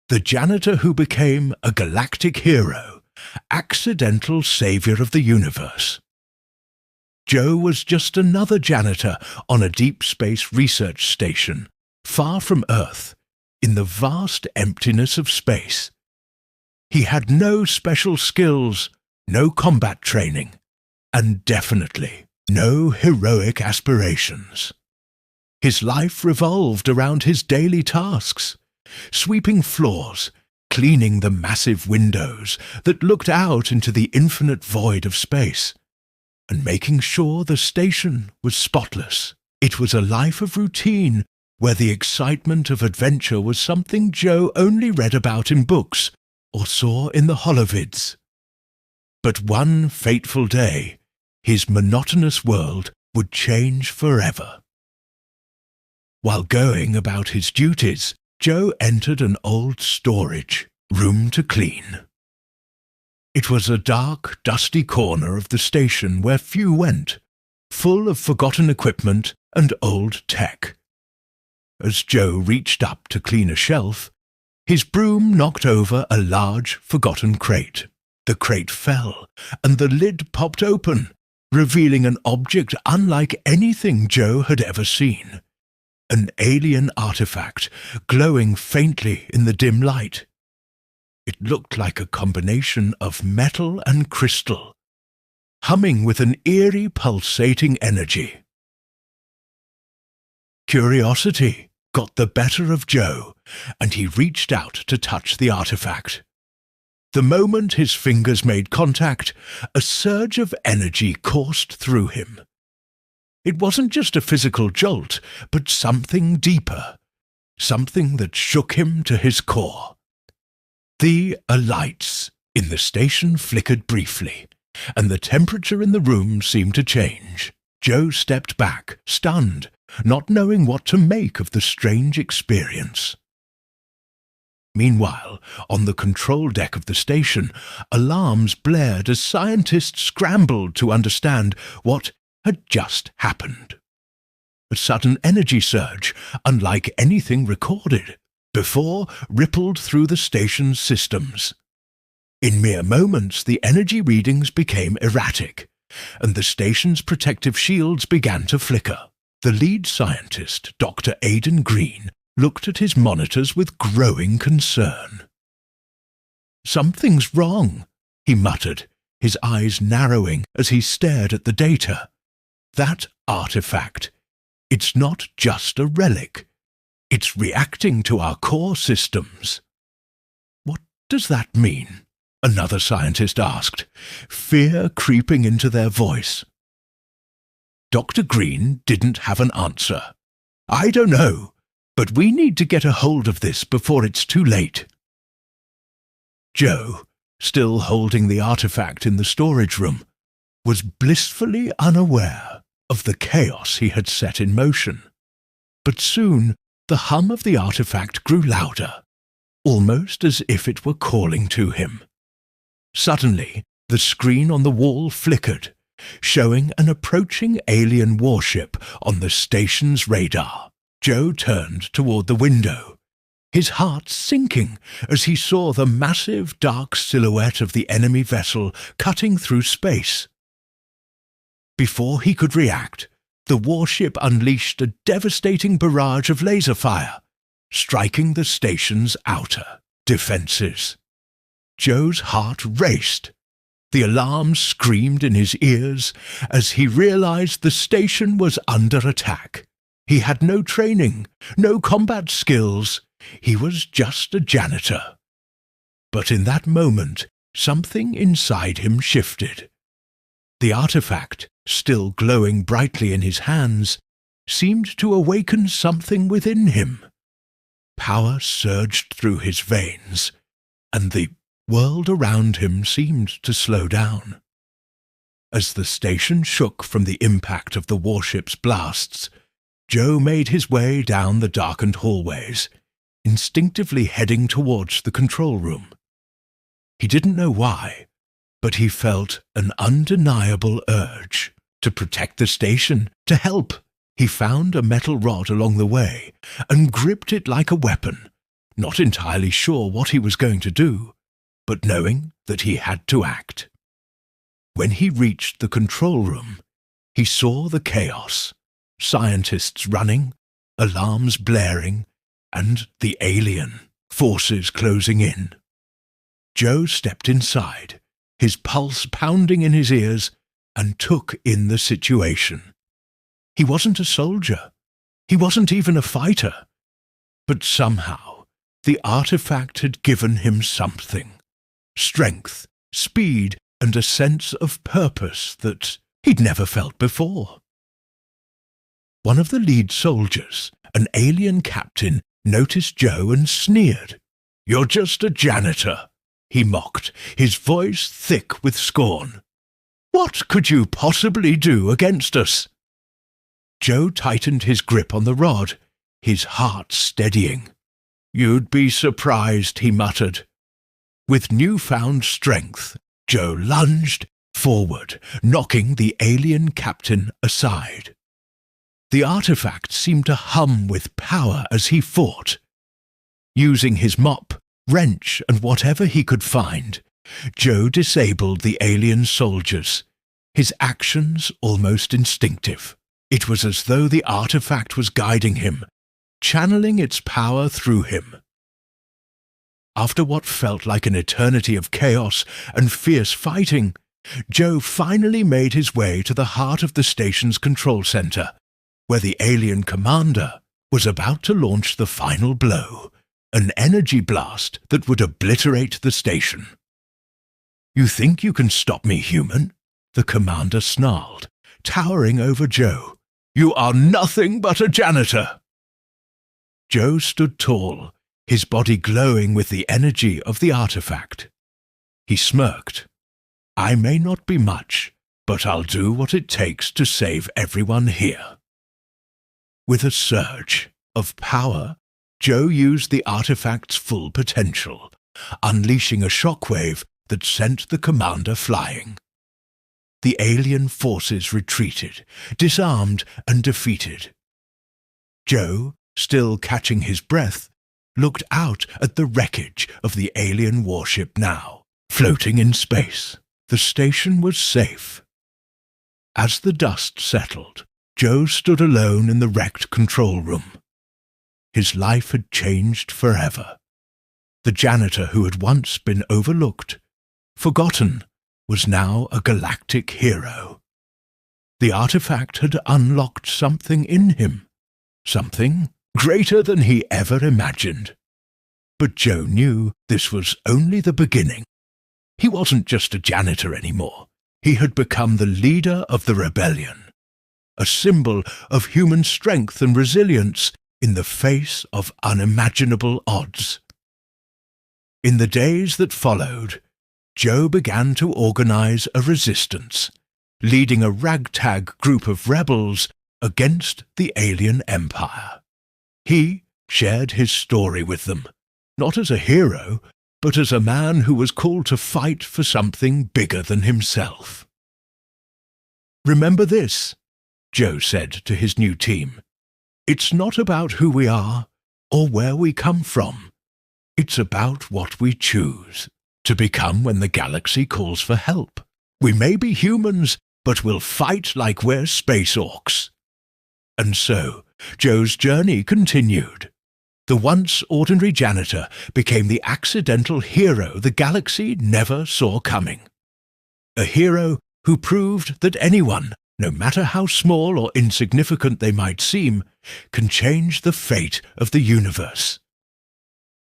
the janitor who became a galactic hero, accidental savior of the universe. Joe was just another janitor on a deep space research station, far from Earth, in the vast emptiness of space. He had no special skills, no combat training, and definitely no heroic aspirations. His life revolved around his daily tasks, sweeping floors, cleaning the massive windows that looked out into the infinite void of space, and making sure the station was spotless. It was a life of routine where the excitement of adventure was something Joe only read about in books or saw in the holovids. But one fateful day, his monotonous world would change forever. While going about his duties, Joe entered an old storage room to clean. It was a dark, dusty corner of the station where few went, full of forgotten equipment and old tech. As Joe reached up to clean a shelf, his broom knocked over a large, forgotten crate. The crate fell, and the lid popped open, revealing an object unlike anything Joe had ever seen. An alien artifact, glowing faintly in the dim light. It looked like a combination of metal and crystal, humming with an eerie, pulsating energy. Curiosity got the better of Joe, and he reached out to touch the artifact. The moment his fingers made contact, a surge of energy coursed through him. It wasn't just a physical jolt, but something deeper, something that shook him to his core. The lights in the station flickered briefly, and the temperature in the room seemed to change. Joe stepped back, stunned, not knowing what to make of the strange experience. Meanwhile, on the control deck of the station, alarms blared as scientists scrambled to understand what had just happened. A sudden energy surge, unlike anything recorded before, rippled through the station's systems. In mere moments, the energy readings became erratic, and the station's protective shields began to flicker. The lead scientist, Dr. Aidan Green, looked at his monitors with growing concern. "Something's wrong," he muttered, his eyes narrowing as he stared at the data. "That artifact, it's not just a relic. It's reacting to our core systems." "What does that mean?" another scientist asked, fear creeping into their voice. Dr. Green didn't have an answer. "I don't know, but we need to get a hold of this before it's too late." Joe, still holding the artifact in the storage room, was blissfully unaware of the chaos he had set in motion. But soon the hum of the artifact grew louder, almost as if it were calling to him. Suddenly, the screen on the wall flickered, showing an approaching alien warship on the station's radar. Joe turned toward the window, his heart sinking as he saw the massive dark silhouette of the enemy vessel cutting through space. Before he could react, the warship unleashed a devastating barrage of laser fire, striking the station's outer defenses. Joe's heart raced. The alarm screamed in his ears as he realized the station was under attack. He had no training, no combat skills. He was just a janitor. But in that moment, something inside him shifted. The artifact, still glowing brightly in his hands, seemed to awaken something within him. Power surged through his veins, and the world around him seemed to slow down. As the station shook from the impact of the warship's blasts, Joe made his way down the darkened hallways, instinctively heading towards the control room. He didn't know why, but he felt an undeniable urge to protect the station, to help. He found a metal rod along the way and gripped it like a weapon, not entirely sure what he was going to do, but knowing that he had to act. When he reached the control room, he saw the chaos, scientists running, alarms blaring, and the alien forces closing in. Joe stepped inside, his pulse pounding in his ears, and took in the situation. He wasn't a soldier. He wasn't even a fighter. But somehow, the artifact had given him something. Strength, speed, and a sense of purpose that he'd never felt before. One of the lead soldiers, an alien captain, noticed Joe and sneered. "You're just a janitor," he mocked, his voice thick with scorn. "What could you possibly do against us?" Joe tightened his grip on the rod, his heart steadying. "You'd be surprised," he muttered. With newfound strength, Joe lunged forward, knocking the alien captain aside. The artifact seemed to hum with power as he fought. Using his mop, wrench, and whatever he could find, Joe disabled the alien soldiers, his actions almost instinctive. It was as though the artifact was guiding him, channeling its power through him. After what felt like an eternity of chaos and fierce fighting, Joe finally made his way to the heart of the station's control center, where the alien commander was about to launch the final blow, an energy blast that would obliterate the station. "You think you can stop me, human?" the commander snarled, towering over Joe. "You are nothing but a janitor." Joe stood tall, his body glowing with the energy of the artifact. He smirked. "I may not be much, but I'll do what it takes to save everyone here." With a surge of power, Joe used the artifact's full potential, unleashing a shockwave that sent the commander flying. The alien forces retreated, disarmed and defeated. Joe, still catching his breath, looked out at the wreckage of the alien warship now, floating in space. The station was safe. As the dust settled, Joe stood alone in the wrecked control room. His life had changed forever. The janitor who had once been overlooked, forgotten, was now a galactic hero. The artifact had unlocked something in him, something greater than he ever imagined. But Joe knew this was only the beginning. He wasn't just a janitor anymore. He had become the leader of the rebellion, a symbol of human strength and resilience in the face of unimaginable odds. In the days that followed, Joe began to organize a resistance, leading a ragtag group of rebels against the alien empire. He shared his story with them, not as a hero, but as a man who was called to fight for something bigger than himself. "Remember this," Joe said to his new team. "It's not about who we are or where we come from. It's about what we choose to become when the galaxy calls for help. We may be humans, but we'll fight like we're space orcs." And so, Joe's journey continued. The once ordinary janitor became the accidental hero the galaxy never saw coming. A hero who proved that anyone, no matter how small or insignificant they might seem, can change the fate of the universe.